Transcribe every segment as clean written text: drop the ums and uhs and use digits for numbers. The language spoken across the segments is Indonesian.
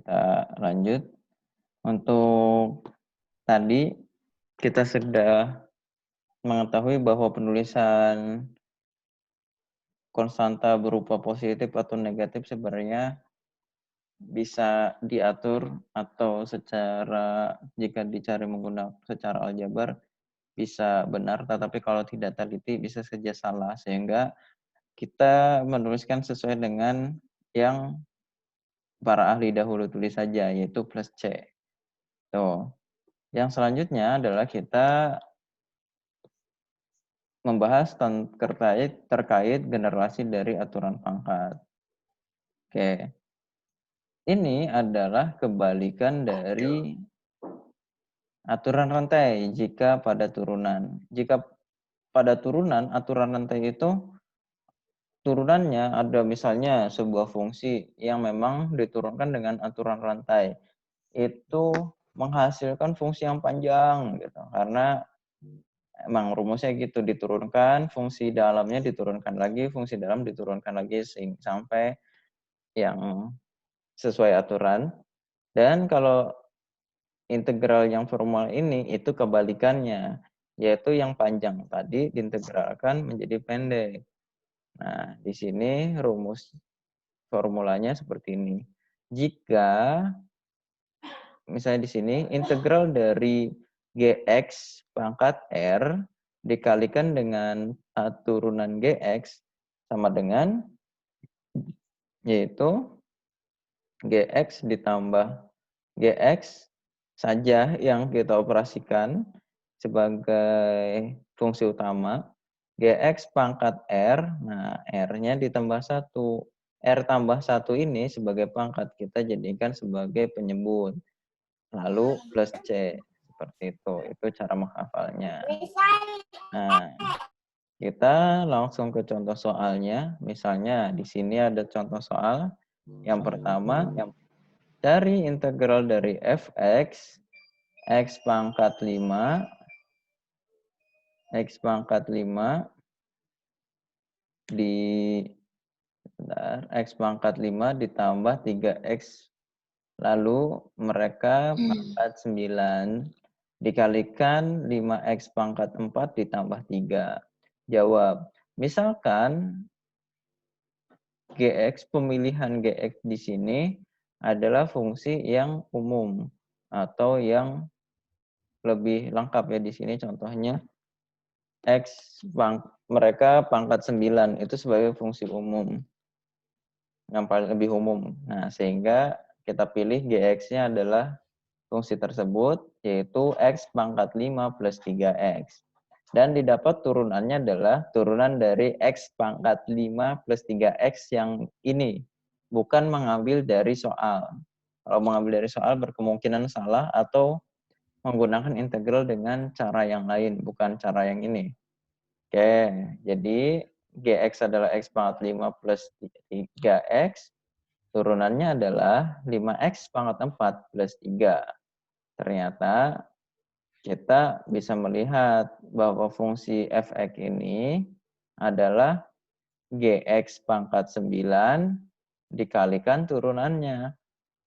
kita lanjut. Untuk tadi kita sudah mengetahui bahwa penulisan konstanta berupa positif atau negatif sebenarnya bisa diatur atau secara jika dicari menggunakan secara aljabar bisa benar, tetapi kalau tidak teliti bisa saja salah, sehingga kita menuliskan sesuai dengan yang para ahli dahulu tulis saja, yaitu plus C. Tuh. Yang selanjutnya adalah kita membahas terkait generasi dari aturan pangkat. Oke. Ini adalah kebalikan dari aturan rantai jika pada turunan. Jika pada turunan, aturan rantai itu turunannya ada misalnya sebuah fungsi yang memang diturunkan dengan aturan rantai. Itu menghasilkan fungsi yang panjang gitu. Karena emang rumusnya gitu, diturunkan, fungsi dalamnya diturunkan lagi, fungsi dalam diturunkan lagi sampai yang sesuai aturan. Dan kalau integral yang formal ini itu kebalikannya, yaitu yang panjang tadi diintegralkan menjadi pendek. Nah, di sini rumus formulanya seperti ini. Jika misalnya di sini integral dari Gx pangkat R dikalikan dengan turunan Gx sama dengan yaitu Gx ditambah Gx saja yang kita operasikan sebagai fungsi utama. Gx pangkat R, nah R-nya ditambah 1. R tambah 1 ini sebagai pangkat kita jadikan sebagai penyebut. Lalu plus C. Seperti itu. Itu cara menghafalnya. Nah, kita langsung ke contoh soalnya. Misalnya di sini ada contoh soal. Yang pertama, cari integral dari fx x pangkat 5 di x pangkat 5 ditambah 3x, lalu mereka pangkat 9 dikalikan 5x pangkat 4 ditambah 3. Jawab. Misalkan Gx, pemilihan Gx di sini adalah fungsi yang umum atau yang lebih lengkap ya di sini contohnya mereka pangkat 9 itu sebagai fungsi umum yang paling lebih umum. Nah, sehingga kita pilih Gx-nya adalah fungsi tersebut yaitu x pangkat 5 plus 3x. Dan didapat turunannya adalah turunan dari x pangkat 5 plus 3x yang ini. Bukan mengambil dari soal. Kalau mengambil dari soal berkemungkinan salah atau menggunakan integral dengan cara yang lain, bukan cara yang ini. Oke, jadi Gx adalah x pangkat 5 plus 3x. Turunannya adalah 5x pangkat 4 plus 3. Ternyata kita bisa melihat bahwa fungsi fx ini adalah Gx pangkat 9 dikalikan turunannya.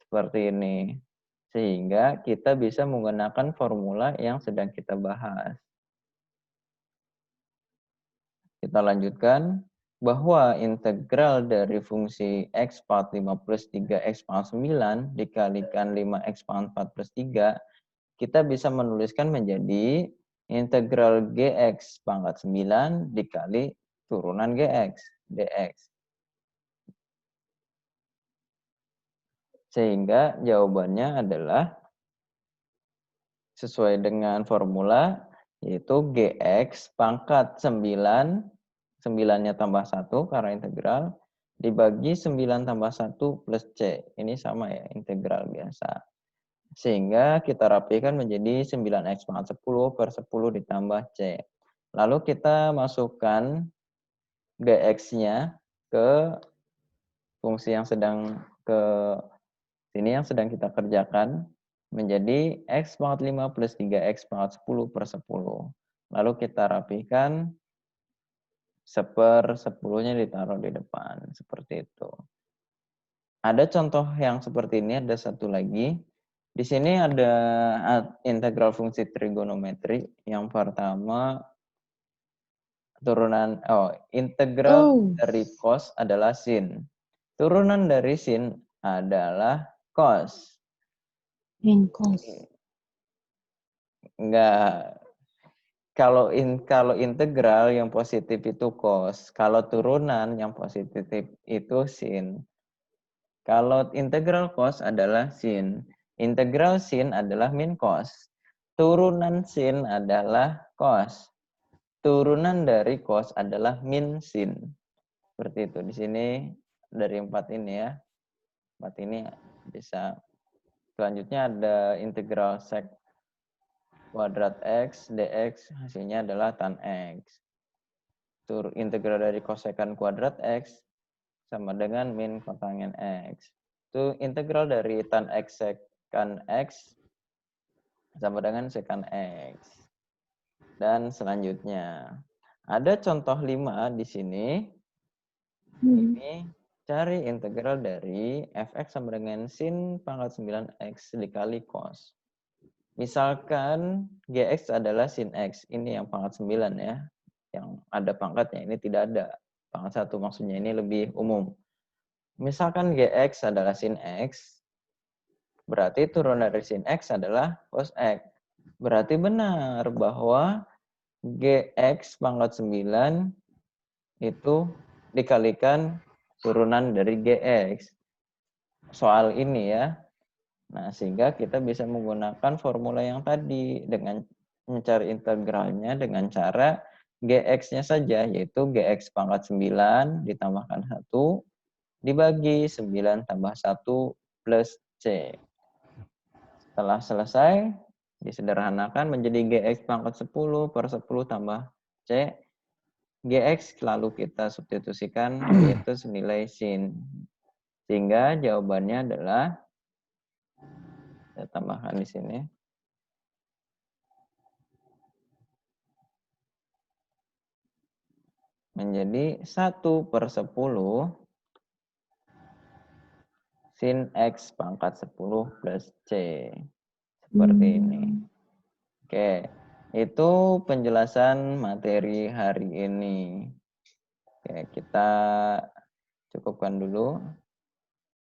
Seperti ini. Sehingga kita bisa menggunakan formula yang sedang kita bahas. Kita lanjutkan bahwa integral dari fungsi x pangkat 5 plus 3x pangkat 9 dikalikan 5x pangkat 4 plus 3 kita bisa menuliskan menjadi integral Gx pangkat 9 dikali turunan Gx, dx. Sehingga jawabannya adalah sesuai dengan formula, yaitu Gx pangkat 9, 9-nya tambah 1 karena integral, dibagi 9 tambah 1 plus C. Ini sama ya, integral biasa. Sehingga kita rapikan menjadi 9x pangkat 10 per 10 ditambah C. Lalu kita masukkan Gx-nya ke fungsi yang sedang sini yang sedang kita kerjakan menjadi x pangkat 5 plus 3x pangkat 10 per 10. Lalu kita rapikan 1/10-nya ditaruh di depan. Seperti itu. Ada contoh yang seperti ini, ada satu lagi. Di sini ada integral fungsi trigonometri. Yang pertama, integral Oh, dari cos adalah sin. Turunan dari sin adalah cos. sin cos. Enggak. Kalau integral yang positif itu cos. Kalau turunan yang positif itu sin. Kalau integral cos adalah sin. Integral sin adalah min cos. Turunan sin adalah cos. Turunan dari cos adalah min sin. Seperti itu. Di sini dari 4 ini ya. 4 ini bisa. Selanjutnya ada integral sec kuadrat x dx, hasilnya adalah tan x. Integral dari kosekan kuadrat x sama dengan min kotangen x. Itu integral dari tan x sekan x sama dengan sekan x. Dan selanjutnya, ada contoh 5 di sini. Ini cari integral dari fx sama dengan sin pangkat 9x dikali cos. Misalkan gx adalah sin x, ini yang pangkat 9 ya. Yang ada pangkatnya, ini tidak ada. Pangkat 1 maksudnya, ini lebih umum. Misalkan gx adalah sin x, berarti turun dari sin x adalah cos x. Berarti benar bahwa gx pangkat 9 itu dikalikan turunan dari gx. Soal ini ya. Nah, sehingga kita bisa menggunakan formula yang tadi dengan mencari integralnya dengan cara gx-nya saja, yaitu gx pangkat 9 ditambahkan 1 dibagi 9 tambah 1 plus c. Setelah selesai, disederhanakan menjadi gx pangkat 10 per 10 tambah c. Gx lalu kita substitusikan, yaitu senilai sin. Sehingga jawabannya adalah, saya tambahkan di sini, menjadi 1 per 10 sin x pangkat 10 plus c. Seperti ini. Oke, itu penjelasan materi hari ini. Oke, kita cukupkan dulu.